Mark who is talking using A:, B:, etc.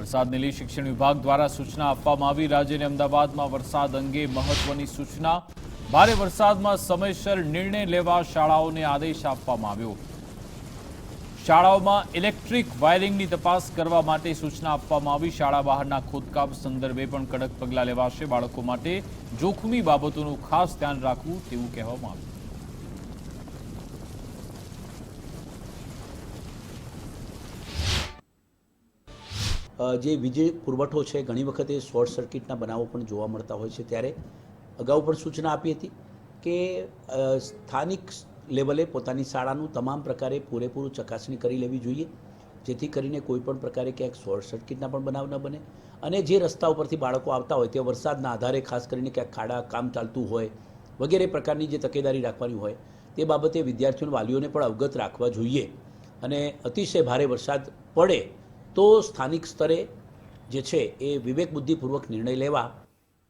A: વરસાદને લઈ શિક્ષણ વિભાગ દ્વારા સૂચના આપવામાં આવી। રાજ્યને અમદાવાદમાં વરસાદ અંગે મહત્વની સૂચના। ભારે વરસાદમાં સમયસર નિર્ણય લેવા શાળાઓને આદેશ આપવામાં આવ્યો। શાળાઓમાં ઇલેક્ટ્રિક વાયરિંગની તપાસ કરવા માટે સૂચના આપવામાં આવી। શાળા બહારના ખોદકામ સંદર્ભે પણ કડક પગલાં લેવાશે। બાળકો માટે જોખમી બાબતોનું ખાસ ધ્યાન રાખવું તેવું કહેવામાં આવ્યું।
B: જે વીજળી પુરવઠો છે ઘણી વખતે શોર્ટ સર્કિટના બનાવો પણ જોવા મળતા હોય છે, ત્યારે અગાઉ પણ સૂચના આપી હતી કે સ્થાનિક લેવલે પોતાની શાળાનું તમામ પ્રકારે પૂરેપૂરું ચકાસણી કરી લેવી જોઈએ, જેથી કરીને કોઈપણ પ્રકારે ક્યાંક શોર્ટ સર્કિટના પણ બનાવ ન બને। અને જે રસ્તા ઉપરથી બાળકો આવતા હોય તે વરસાદના આધારે ખાસ કરીને ક્યાંક ખાડા કામ ચાલતું હોય વગેરે પ્રકારની જે તકેદારી રાખવાની હોય તે બાબતે વિદ્યાર્થીઓને વાલીઓને પણ અવગત રાખવા જોઈએ। અને અતિશય ભારે વરસાદ પડે તો સ્થાનિક સ્તરે જે છે એ વિવેક બુદ્ધિપૂર્વક નિર્ણય લેવા